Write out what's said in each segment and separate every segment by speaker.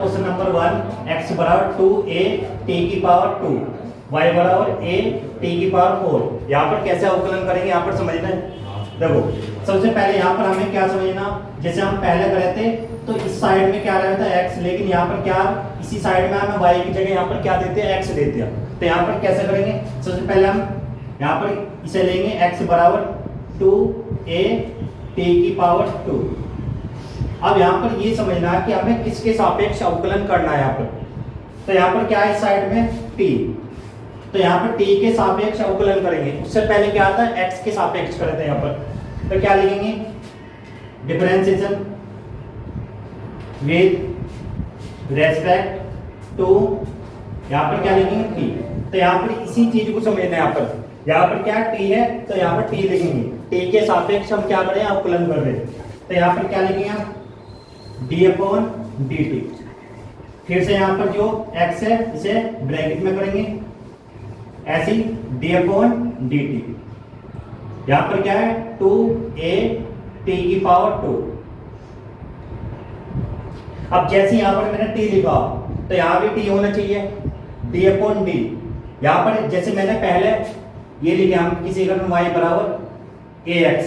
Speaker 1: Question number 1 x बराबर 2a t की power 2 y बराबर a t की पावर 4। यहाँ पर कैसे अवकलन करेंगे यहाँ पर समझना है। देखो सबसे पहले यहाँ पर हमें क्या समझना, जैसे हम पहले करे थे तो इस साइड में क्या रहता है x, लेकिन यहाँ पर क्या इसी साइड में हमें y की जगह यहाँ पर क्या देते हैं x देते हैं। तो यहाँ पर कैसे करेंगे, सबसे पहले हम यहाँ पर इसे लेंगे x बराबर 2a t की पावर 2। अब यहाँ पर ये समझना है कि हमें किसके सापेक्ष अवकलन करना है यहाँ पर। तो यहाँ पर क्या है इस साइड में t, तो यहाँ पर t के सापेक्ष अवकलन करेंगे। उससे पहले क्या आता है x के सापेक्ष करते हैं यहाँ पर। तो क्या लिखेंगे, डिफरेंशिएशन विद रेस्पेक्ट टू, यहाँ पर क्या लिखेंगे t। तो यहाँ पर इसी चीज को समझना है। यहाँ पर क्या t है तो यहाँ पर t लिखेंगे, t के सापेक्ष हम क्या करें अवकलन कर रहे हैं। तो यहाँ पर क्या लिखेंगे हम d/dt। फिर से यहाँ पर जो x है इसे ब्रैकेट में करेंगे ऐसी d/dt। यहाँ पर क्या है 2a t की पावर 2। अब जैसे यहाँ पर मैंने t लिखा तो यहाँ भी t होना चाहिए d/d। यहाँ पर जैसे मैंने पहले ये लिखा हम किसी कारण y बराबर ax,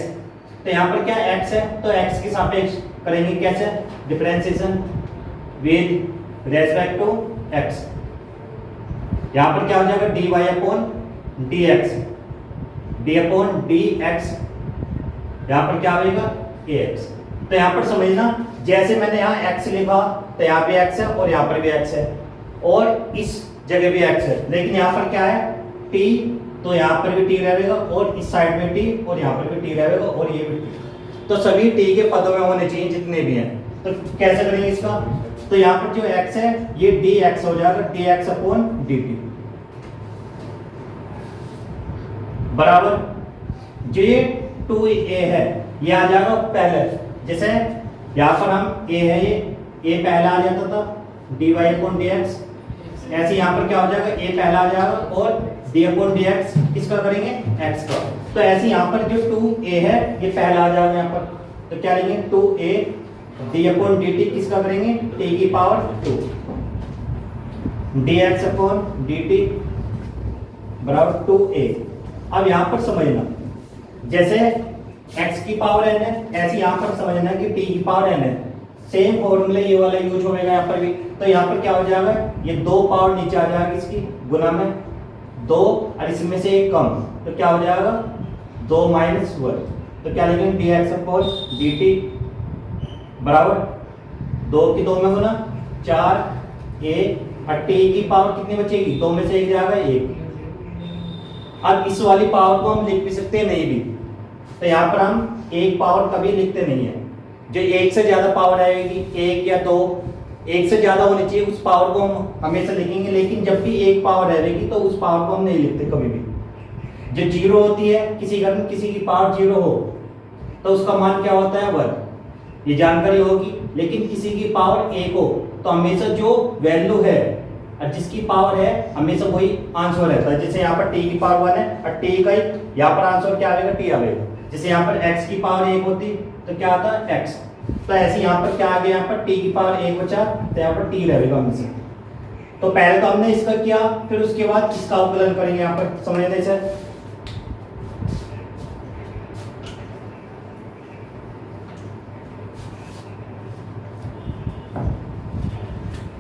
Speaker 1: तो यहाँ पर क्या x है तो x के सापेक्ष करेंगे कैसे, differentiation with respect to x। यहाँ पर क्या हो जाएगा dy/dx, d/dx। यहाँ पर क्या होगा ax। तो यहाँ पर समझना, जैसे मैंने यहाँ x लिखा तो यहाँ पे x है और यहाँ पर भी x है और इस जगह भी x है, लेकिन यहाँ पर क्या है t, तो यहाँ पर भी t रहेगा और इस साइड में t और यहाँ पर भी t रहेगा और ये भी t। तो सभी t के पदों में होने चाहिए जितने भी हैं। तो कैसे करेंगे इसका, तो यहाँ पर जो x है ये dx हो जाएगा dx/dt बराबर जो ये 2a है ये आ जाएगा पहले। जैसे यहाँ पर हम a है ये a पहला आ जाता था dy/dx, ऐसे यहाँ पर क्या हो जाएगा a पहला आ जाएगा और d/dx किसका करेंगे x का। तो ऐसे यहाँ पर जो 2a है ये पहला आ जाएगा यहाँ पर। तो क्या लिखेंगे 2a d/dt किसका करेंगे t की पावर 2 dx/dt बराबर 2a। अब यहाँ पर समझना, जैसे x की पावर n है ऐसे यहाँ पर समझना कि t की पावर n है। सेम फॉर्मूला ये वाला यूज होगा यहाँ पर भी। तो यहाँ पर क्या हो जाएगा, ये 2 पावर नीचे आ जाएगा इसकी गुना में 2 और इसमें से 1 कम, तो क्या हो जाएगा 2 - 1। तो क्या लिखेंगे dx/dt बराबर 2 की 2 में गुना 4a और t की पावर कितनी बचेगी, 2 में से 1 जाएगा 1। अब इस वाली पावर को हम लिख भी सकते हैं नहीं भी, तो यहाँ पर हम एक पावर कभी लिखते नहीं है। जो 1 से ज्यादा पावर आएगी 1 या 2, 1 से ज्यादा होनी चाहिए उस पावर को हम हमेशा लिखेंगे, लेकिन जब भी एक पावर रहेगी तो उस पावर को हम नहीं लिखते कभी भी। जो 0 होती है किसी कारण किसी की पावर 0 हो तो उसका मान क्या होता है 1, ये जानकारी होगी। लेकिन किसी की पावर 1 हो तो हमेशा जो वैल्यू है और जिसकी पावर है हमेशा वही आंसर रहता है। जैसे यहाँ पर t की पावर 1 है और t का यहाँ पर आंसर क्या आएगा t आएगा। जैसे यहाँ पर x की पावर 1 होती तो क्या आता है x, तो ऐसे यहाँ पर क्या आ गया, यहाँ पर t की पावर 1 बचा तो यहाँ पर t रहेगा हमेशा। तो पहले तो हमने इसका किया, फिर उसके बाद इसका अवकलन करेंगे। यहाँ पर समझने से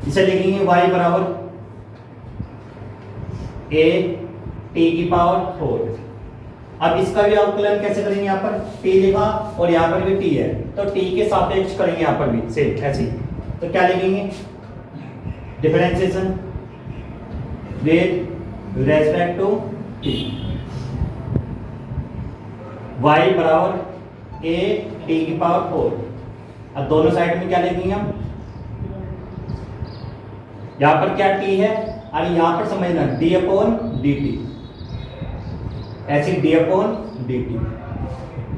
Speaker 1: इसे लिखेंगे y बराबर a t की पावर 4। अब इसका भी अवकलन कैसे करेंगे, यहाँ पर t लिखा और यहाँ पर भी t है तो t के सापेक्ष करेंगे यहाँ पर भी सेम ऐसे। तो क्या लिखेंगे, differentiation with respect to t, y बराबर a t की पावर 4। अब दोनों साइड में क्या लिखेंगे हम, यहाँ पर क्या t है और यहाँ पर समझना d/dt, ऐसे d/dt।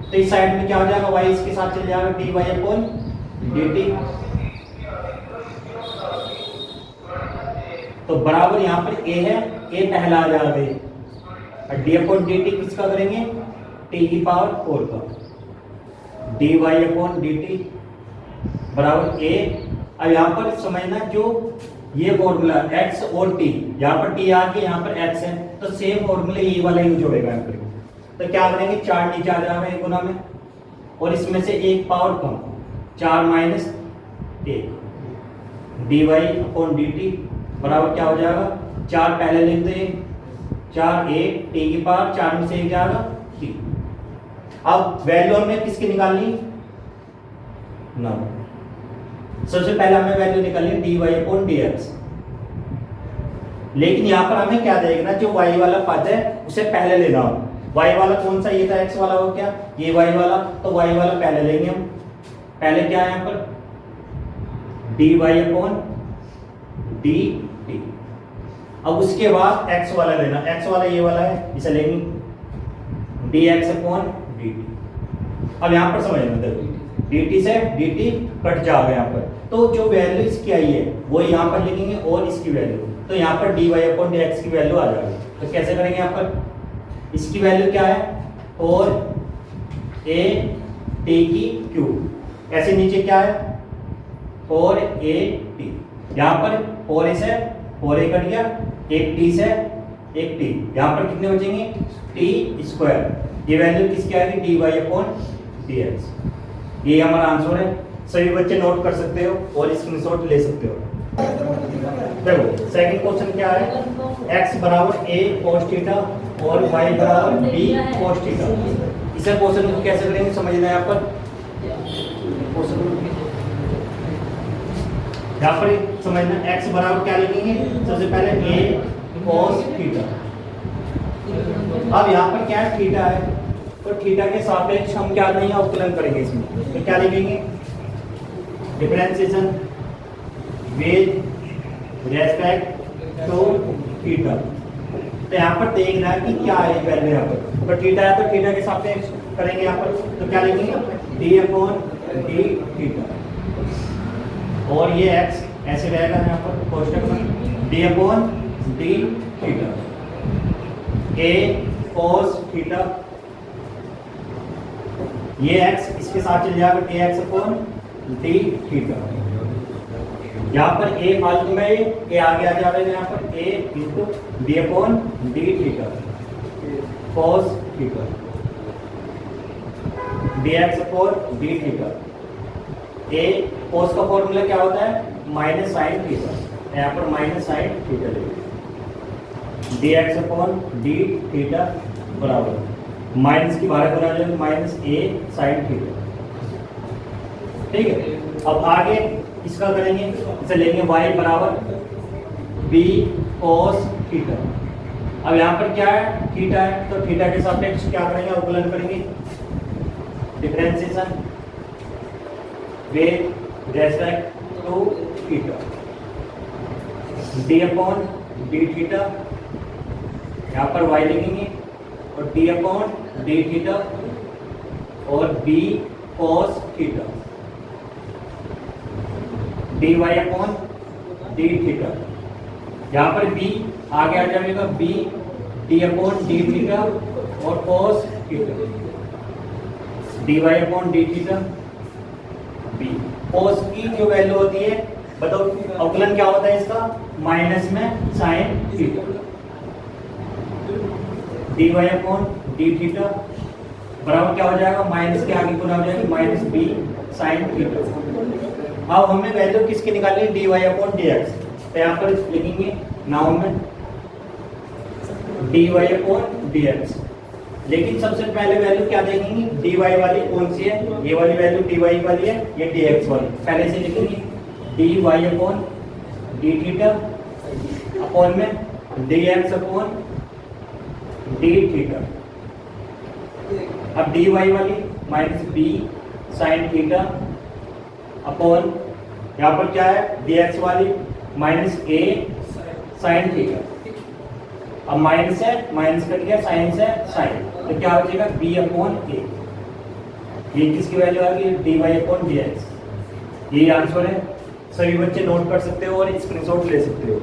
Speaker 1: तो इस साइड में क्या हो जाएगा y इसके साथ चल जाएगा dy/dt। तो बराबर यहाँ पर a है, a पहला आ जाएगा और d/dt किसका करेंगे t की पावर 4 का dy/dt बराबर a अब यहाँ पर समझना जो ये फॉर्मूला x और t, यहाँ पर t आके यहाँ पर x है, तो सेम फॉर्मूला ये वाला यूज होगा यहाँ पर। तो क्या करेंगे, 4 नीचे आ जाएगा एक गुना में, और इसमें से एक पावर कम, 4 माइनस 1 dy अपॉन dt बराबर क्या हो जाएगा, 4 पहले लिख दे, 4 a t की पावर 4 में से 1 जाएगा t। अब वैल्यू हमें किसकी निकालनी, ना सबसे पहले हमें वैल्यू निकालनी dy अपॉन dx। लेकिन यहाँ पर हमें क्या देखना, जो y वाला पद है उसे पहले लेना हो। y वाला कौन सा, ये था x वाला हो क्या, ये y वाला, तो y वाला पहले लेंगे हम। पहले क्या है यहाँ पर dy अपॉन dt। अब उसके बाद x वाला लेना, x वाला ये वाला है, इसे लेंगे dx अपॉन dt। अब यहाँ पर समझना, देखो dt से dt कट जाएगा यहाँ पर, तो जो वैल्यू इसकी आई है वो यहाँ पर लिखेंगे, और इसकी वैल्यू, तो यहाँ पर dy अपॉन dx की वैल्यू आ जाएगी। तो कैसे करेंगे, यहाँ पर इसकी वैल्यू क्या है, और a t की क्यूब, ऐसे नीचे क्या है, और a t, यहाँ पर 4a से 4a कट गया, एक t से एक t, यहाँ पर कितने बचेंगे, t स्क्वायर। ये वैल्यू किसकी आएगी, dy अपॉन dx। ये हमारा आंसर है। सभी बच्चे नोट कर सकते हो और स्क्रीनशॉट ले सकते हो। देखो सेकंड क्वेश्चन क्या है, x बराबर a cos थीटा और y बराबर b cos थीटा। इसे क्वेश्चन को कैसे करेंगे समझना है। यहाँ पर समझना, x बराबर क्या लिखेंगे, सबसे पहले a cos थीटा। अब यहाँ पर क्या है, थीटा है, तो थीटा के सापेक्ष हम क्या नहीं अवकलन करेंगे इसमें, तो क्या लिखेंगे, differentiation with respect to theta. तो यहाँ पर देखना है कि क्या है वैल्यू, यहाँ पर तो थीटा है तो थीटा के सापेक्ष करेंगे यहाँ पर, तो क्या लिखेंगे d अपॉन d थीटा, और ये x ऐसे रहेगा यहाँ पर कोष्टक में, d upon d theta, a cos theta, ये x इसके साथ चल जाएगा dx अपॉन d थीटा। यहाँ पर a फालतू में a आगे आ जाएगा, यहाँ पर a into d upon d theta cos theta, dx upon d theta. a cos का फॉर्मूला क्या होता है, माइनस साइन थीटा, यहाँ पर माइनस साइन थीटा लेंगे, dx अपॉन d थीटा बराबर माइनस की बाहर बना जाएगा माइनस a साइन थीटा। ठीक है, अब आगे इसका करेंगे, इसे लेंगे y बराबर b cos थीटा। अब यहाँ पर क्या है, थीटा है, तो थीटा के सापेक्ष क्या करेंगे, अवकलन करेंगे, differentiation with respect to theta, d upon d theta, यहाँ पर y लिखेंगे, और d अपॉन d थीटा, और b cos theta, dy upon d theta. यहाँ पर b आगे आ जाएगा b d upon d theta और cos theta, dy upon d theta b। cos की जो वैल्यू होती है बताओ, अवकलन क्या होता है इसका, माइनस में sine theta, dy upon d theta बराबर क्या हो जाएगा, माइनस के आगे गुना हो जाएगी माइनस b साइन थीटा। अब हमें वैल्यू किसकी निकालनी है, dy अपॉन dx, तो यहाँ पर लिखेंगे नाउ में dy अपॉन dx। लेकिन सबसे पहले वैल्यू क्या देखेंगे, dy वाली कौन सी है, ये वाली वैल्यू dy वाली है, ये dx वाली, पहले से लिखेंगे dy upon d theta upon में dx अपॉन d थीटा। अब dy वाली minus b sine theta upon यहाँ पर क्या है, dx वाली माइनस a साइन थीटा। अब माइनस है, माइनस कट गया, साइन से साइन, तो क्या हो जाएगा b अपॉन a। ये किसकी वैल्यू आ गई, dy अपॉन dx। ये आंसर है। सभी बच्चे नोट कर सकते हो और स्क्रीनशॉट ले सकते हो।